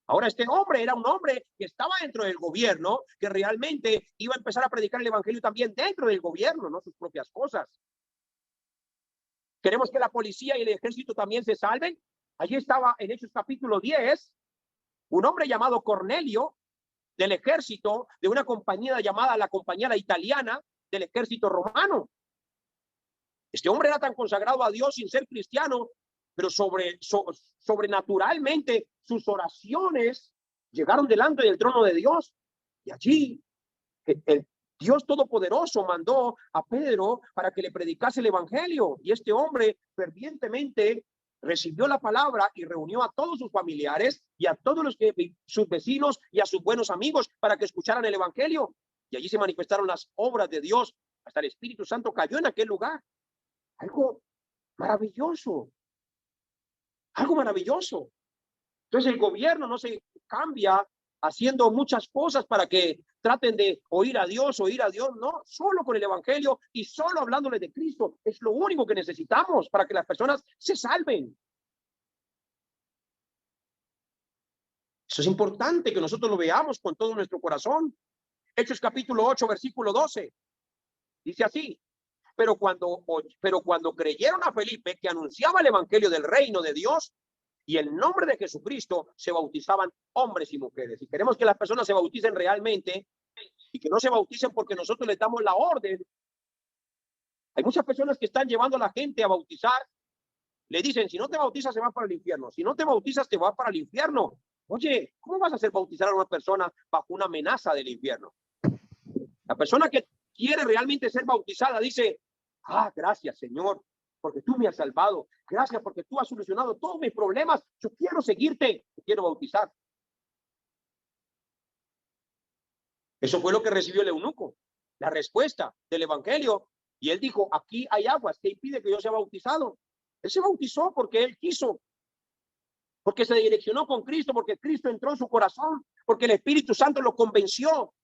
Ahora este hombre era un hombre que estaba dentro del gobierno, que realmente iba a empezar a predicar el evangelio también dentro del gobierno, no sus propias cosas. ¿Queremos que la policía y el ejército también se salven? Allí estaba en Hechos capítulo 10 un hombre llamado Cornelio, del ejército, de una compañía llamada la Compañía Italiana del ejército romano. Este hombre era tan consagrado a Dios sin ser cristiano, pero sobrenaturalmente sus oraciones llegaron delante del trono de Dios, y allí el Dios Todopoderoso mandó a Pedro para que le predicase el evangelio, y este hombre fervientemente recibió la palabra y reunió a todos sus familiares y a todos sus vecinos y a sus buenos amigos para que escucharan el evangelio. Y allí se manifestaron las obras de Dios. Hasta el Espíritu Santo cayó en aquel lugar. Algo maravilloso. Algo maravilloso. Entonces el gobierno no se cambia haciendo muchas cosas para que traten de oír a Dios, no, solo con el evangelio y solo hablándole de Cristo. Es lo único que necesitamos para que las personas se salven. Eso es importante que nosotros lo veamos con todo nuestro corazón. Hechos capítulo 8, versículo 12. Dice así, pero cuando creyeron a Felipe, que anunciaba el evangelio del reino de Dios, y el nombre de Jesucristo, se bautizaban hombres y mujeres. Y queremos que las personas se bauticen realmente y que no se bauticen porque nosotros les damos la orden. Hay muchas personas que están llevando a la gente a bautizar. Le dicen, si no te bautizas se va para el infierno. Si no te bautizas te va para el infierno. Oye, ¿cómo vas a hacer bautizar a una persona bajo una amenaza del infierno? La persona que quiere realmente ser bautizada dice, gracias Señor, porque tú me has salvado. Gracias porque tú has solucionado todos mis problemas. Yo quiero seguirte, te quiero bautizar. Eso fue lo que recibió el eunuco, la respuesta del evangelio. Y él dijo, aquí hay aguas, ¿qué impide que yo sea bautizado? Él se bautizó porque él quiso, porque se direccionó con Cristo, porque Cristo entró en su corazón, porque el Espíritu Santo lo convenció.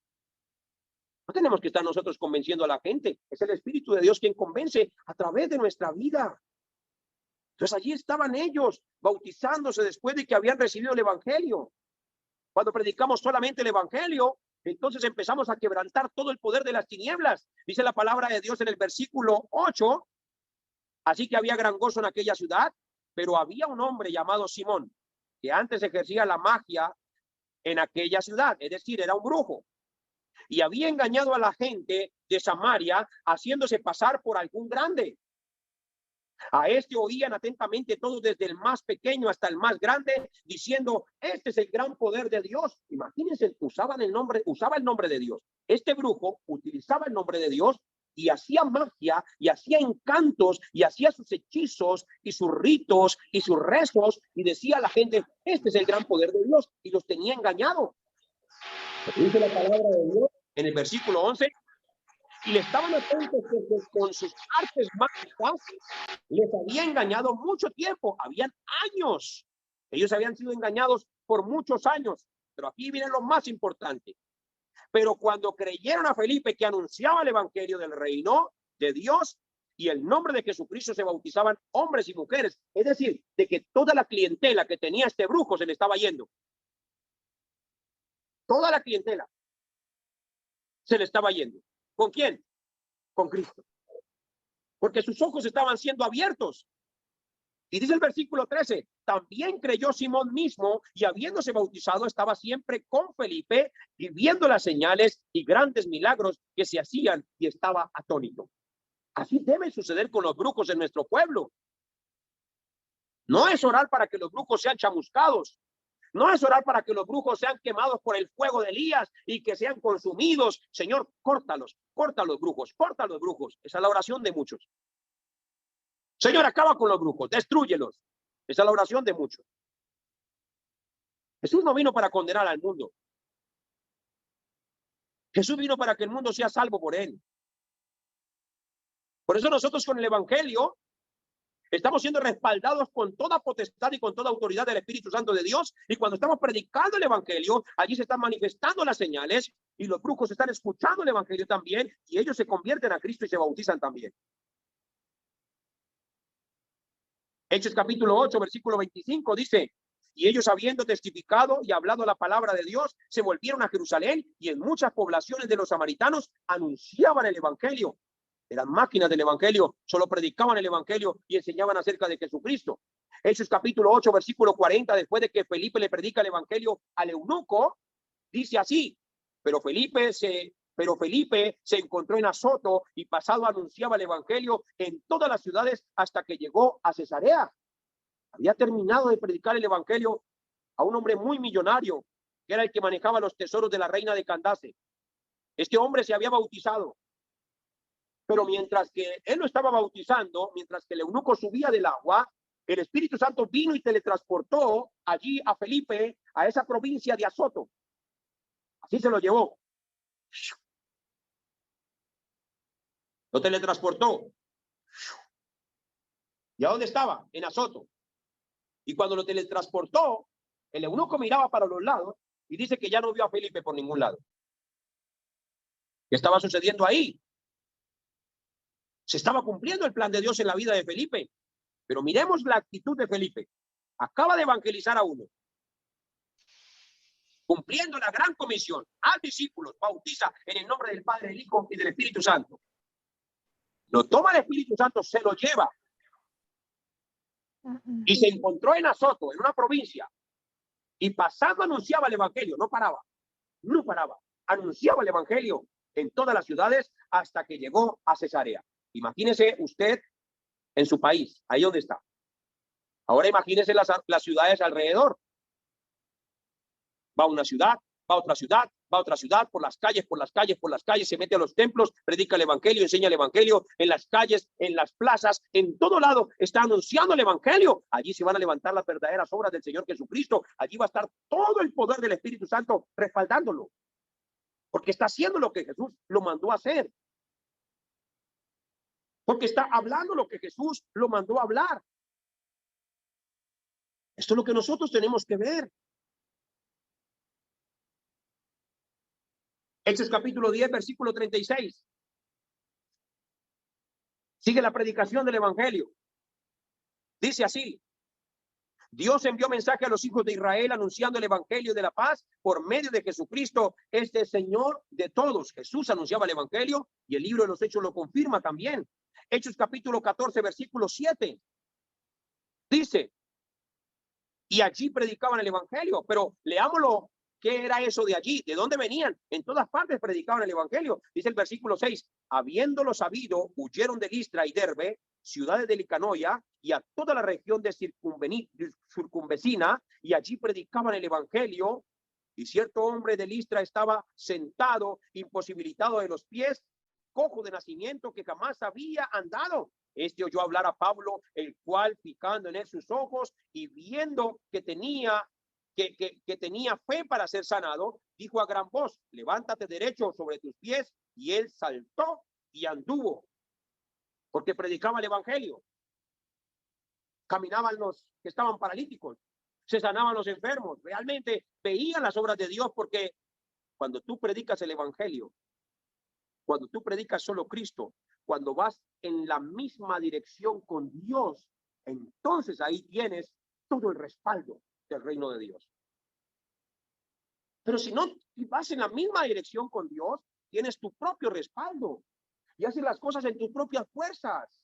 No tenemos que estar nosotros convenciendo a la gente. Es el Espíritu de Dios quien convence a través de nuestra vida. Entonces allí estaban ellos bautizándose después de que habían recibido el evangelio. Cuando predicamos solamente el evangelio, entonces empezamos a quebrantar todo el poder de las tinieblas. Dice la palabra de Dios en el versículo 8. Así que había gran gozo en aquella ciudad, pero había un hombre llamado Simón, que antes ejercía la magia en aquella ciudad, es decir, era un brujo, y había engañado a la gente de Samaria, haciéndose pasar por algún grande. A este oían atentamente todos, desde el más pequeño hasta el más grande, diciendo, este es el gran poder de Dios. Imagínense, usaba el nombre de Dios. Este brujo utilizaba el nombre de Dios y hacía magia y hacía encantos y hacía sus hechizos y sus ritos y sus rezos, y decía a la gente, este es el gran poder de Dios, y los tenía engañados. Dice la palabra de Dios en el versículo 11, y le estaban atentos porque con sus artes mágicas les había engañado mucho tiempo. Habían años. Ellos habían sido engañados por muchos años. Pero aquí viene lo más importante. Pero cuando creyeron a Felipe, que anunciaba el evangelio del reino de Dios, y el nombre de Jesucristo se bautizaban hombres y mujeres. Es decir, de que toda la clientela que tenía este brujo se le estaba yendo. Toda la clientela se le estaba yendo. ¿Con quién? Con Cristo. Porque sus ojos estaban siendo abiertos. Y dice el versículo 13, también creyó Simón mismo y habiéndose bautizado estaba siempre con Felipe y viendo las señales y grandes milagros que se hacían y estaba atónito. Así debe suceder con los brujos en nuestro pueblo. No es orar para que los brujos sean chamuscados. No es orar para que los brujos sean quemados por el fuego de Elías y que sean consumidos. Señor, córtalos, corta los brujos, corta los brujos. Esa es la oración de muchos. Señor, acaba con los brujos, destrúyelos. Esa es la oración de muchos. Jesús no vino para condenar al mundo. Jesús vino para que el mundo sea salvo por él. Por eso nosotros con el evangelio estamos siendo respaldados con toda potestad y con toda autoridad del Espíritu Santo de Dios. Y cuando estamos predicando el evangelio, allí se están manifestando las señales y los brujos están escuchando el evangelio también y ellos se convierten a Cristo y se bautizan también. Hechos capítulo 8, versículo 25 dice, y ellos habiendo testificado y hablado la palabra de Dios, se volvieron a Jerusalén y en muchas poblaciones de los samaritanos anunciaban el evangelio. Eran máquinas del evangelio, solo predicaban el evangelio y enseñaban acerca de Jesucristo. Hechos capítulo 8, versículo 40, después de que Felipe le predica el evangelio al eunuco, dice así, pero Felipe se encontró en Azoto y pasado anunciaba el evangelio en todas las ciudades hasta que llegó a Cesarea. Había terminado de predicar el evangelio a un hombre muy millonario, que era el que manejaba los tesoros de la reina de Candace. Este hombre se había bautizado, pero mientras que él lo estaba bautizando, mientras que el eunuco subía del agua, el Espíritu Santo vino y teletransportó allí a Felipe, a esa provincia de Azoto. Así se lo llevó. Lo teletransportó. ¿Y a dónde estaba? En Azoto. Y cuando lo teletransportó, el eunuco miraba para los lados y dice que ya no vio a Felipe por ningún lado. ¿Qué estaba sucediendo ahí? Se estaba cumpliendo el plan de Dios en la vida de Felipe. Pero miremos la actitud de Felipe. Acaba de evangelizar a uno. Cumpliendo la gran comisión. Haz discípulos, bautiza en el nombre del Padre, del Hijo y del Espíritu Santo. Lo toma el Espíritu Santo, se lo lleva. Y se encontró en Azoto, en una provincia. Y pasando anunciaba el evangelio. No paraba. No paraba. Anunciaba el evangelio en todas las ciudades hasta que llegó a Cesarea. Imagínese usted en su país, ahí donde está. Ahora imagínese las ciudades alrededor. Va a una ciudad, va a otra ciudad, va a otra ciudad, por las calles, por las calles, por las calles, se mete a los templos, predica el evangelio, enseña el evangelio, en las calles, en las plazas, en todo lado está anunciando el evangelio. Allí se van a levantar las verdaderas obras del Señor Jesucristo. Allí va a estar todo el poder del Espíritu Santo respaldándolo. Porque está haciendo lo que Jesús lo mandó a hacer. Porque está hablando lo que Jesús lo mandó a hablar. Esto es lo que nosotros tenemos que ver. Hechos capítulo 10, versículo 36. Sigue la predicación del evangelio. Dice así: Dios envió mensaje a los hijos de Israel anunciando el evangelio de la paz por medio de Jesucristo, este Señor de todos. Jesús anunciaba el evangelio y el libro de los Hechos lo confirma también. Hechos capítulo 14, versículo 7. Dice, y allí predicaban el evangelio, pero leámoslo. ¿Qué era eso de allí? ¿De dónde venían? En todas partes predicaban el evangelio. Dice el versículo 6, habiéndolo sabido, huyeron de Listra y Derbe, ciudades de Licanoia, y a toda la región de circunvecina, y allí predicaban el evangelio. Y cierto hombre de Listra estaba sentado, imposibilitado de los pies, cojo de nacimiento, que jamás había andado. Este oyó hablar a Pablo, el cual, fijando en él sus ojos y viendo que tenía fe para ser sanado, dijo a gran voz, levántate derecho sobre tus pies, y él saltó y anduvo, porque predicaba el evangelio. Caminaban los que estaban paralíticos, se sanaban los enfermos, realmente veían las obras de Dios, porque cuando tú predicas el evangelio, cuando tú predicas solo Cristo, cuando vas en la misma dirección con Dios, entonces ahí tienes todo el respaldo del reino de Dios. Pero si no vas en la misma dirección con Dios, tienes tu propio respaldo y haces las cosas en tus propias fuerzas.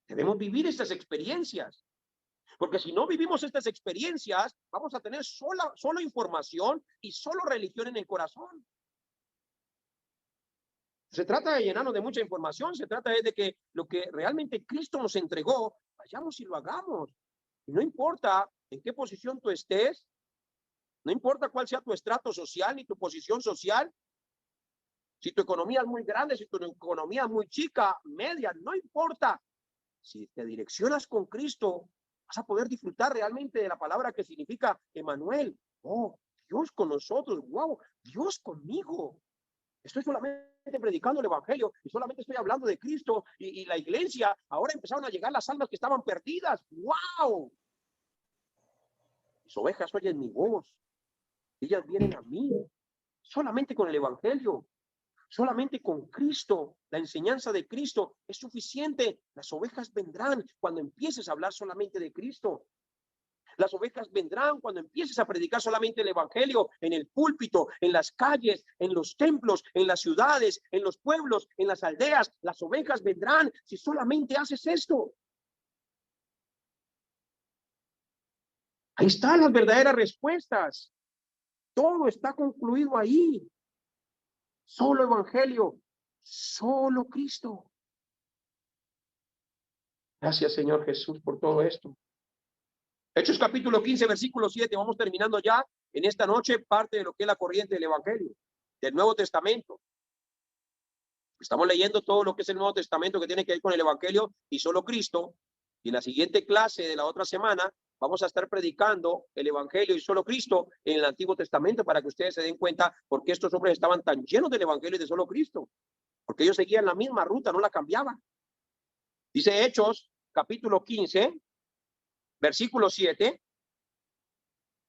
Debemos vivir estas experiencias, porque si no vivimos estas experiencias, vamos a tener solo información y solo religión en el corazón. Se trata de llenarnos de mucha información, se trata de que lo que realmente Cristo nos entregó, vayamos y lo hagamos. Y no importa en qué posición tú estés, no importa cuál sea tu estrato social ni tu posición social, si tu economía es muy grande, si tu economía es muy chica, media, no importa. Si te direccionas con Cristo, vas a poder disfrutar realmente de la palabra que significa Emmanuel. Oh, Dios con nosotros, wow, Dios conmigo. Estoy solamente predicando el evangelio y solamente estoy hablando de Cristo y la iglesia. Ahora empezaron a llegar las almas que estaban perdidas. ¡Wow! Mis ovejas oyen mi voz. Ellas vienen a mí solamente con el evangelio, solamente con Cristo. La enseñanza de Cristo es suficiente. Las ovejas vendrán cuando empieces a hablar solamente de Cristo. Las ovejas vendrán cuando empieces a predicar solamente el evangelio en el púlpito, en las calles, en los templos, en las ciudades, en los pueblos, en las aldeas. Las ovejas vendrán si solamente haces esto. Ahí están las verdaderas respuestas. Todo está concluido ahí. Solo evangelio, solo Cristo. Gracias, Señor Jesús, por todo esto. Hechos capítulo 15, versículo 7. Vamos terminando ya en esta noche parte de lo que es la corriente del evangelio, del Nuevo Testamento. Estamos leyendo todo lo que es el Nuevo Testamento que tiene que ver con el evangelio y solo Cristo. Y en la siguiente clase de la otra semana vamos a estar predicando el evangelio y solo Cristo en el Antiguo Testamento, para que ustedes se den cuenta por qué estos hombres estaban tan llenos del evangelio y de solo Cristo. Porque ellos seguían la misma ruta, no la cambiaban. Dice Hechos capítulo 15, versículo 7.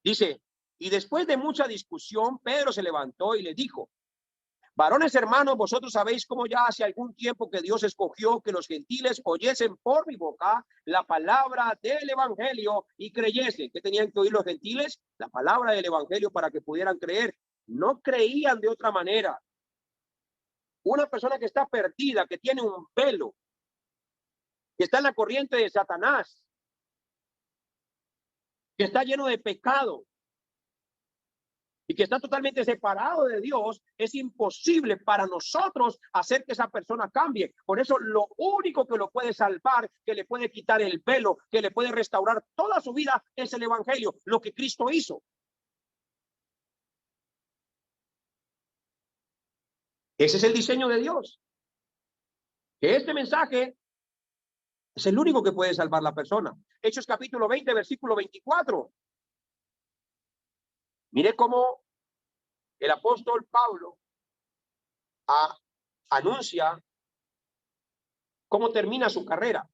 Dice, y después de mucha discusión, Pedro se levantó y le dijo, varones hermanos, vosotros sabéis cómo ya hace algún tiempo que Dios escogió que los gentiles oyesen por mi boca la palabra del evangelio y creyesen. ¿Qué tenían que oír los gentiles? La palabra del evangelio para que pudieran creer. No creían de otra manera. Una persona que está perdida, que tiene un velo, que está en la corriente de Satanás, que está lleno de pecado y que está totalmente separado de Dios, es imposible para nosotros hacer que esa persona cambie. Por eso lo único que lo puede salvar, que le puede quitar el velo, que le puede restaurar toda su vida, es el evangelio, lo que Cristo hizo. Ese es el diseño de Dios. Que este mensaje es el único que puede salvar a la persona. Hechos capítulo 20, versículo 24. Mire cómo el apóstol Pablo anuncia cómo termina su carrera.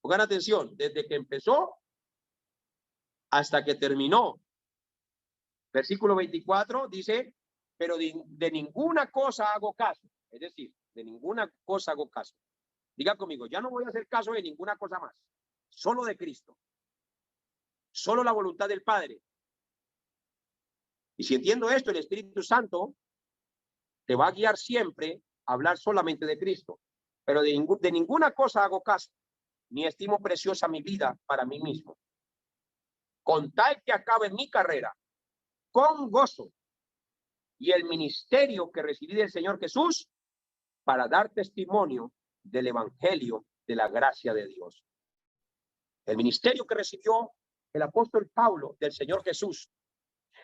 Pongan atención, desde que empezó hasta que terminó. Versículo 24 dice, pero de ninguna cosa hago caso. Es decir, de ninguna cosa hago caso. Diga conmigo, ya no voy a hacer caso de ninguna cosa más. Solo de Cristo. Solo la voluntad del Padre. Y si entiendo esto, el Espíritu Santo te va a guiar siempre a hablar solamente de Cristo. Pero de ninguna cosa hago caso, ni estimo preciosa mi vida para mí mismo. Con tal que acabe mi carrera con gozo y el ministerio que recibí del Señor Jesús para dar testimonio del evangelio de la gracia de Dios. El ministerio que recibió el apóstol Pablo del Señor Jesús,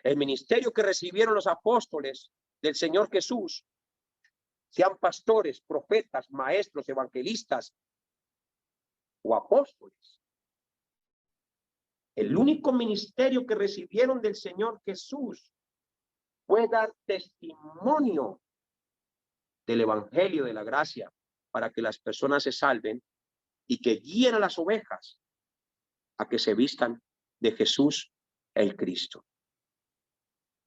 el ministerio que recibieron los apóstoles del Señor Jesús, sean pastores, profetas, maestros, evangelistas o apóstoles. El único ministerio que recibieron del Señor Jesús fue dar testimonio del evangelio de la gracia para que las personas se salven y que guíen a las ovejas a que se vistan de Jesús el Cristo.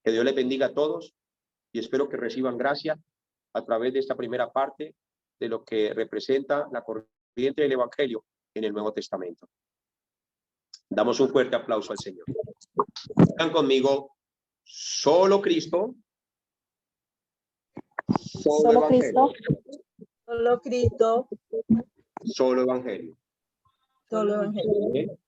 Que Dios les bendiga a todos y espero que reciban gracia a través de esta primera parte de lo que representa la corriente del Evangelio en el Nuevo Testamento. Damos un fuerte aplauso al Señor. Están conmigo, solo Cristo, solo Evangelio,
Solo Cristo,
solo Evangelio.
solo Evangelio.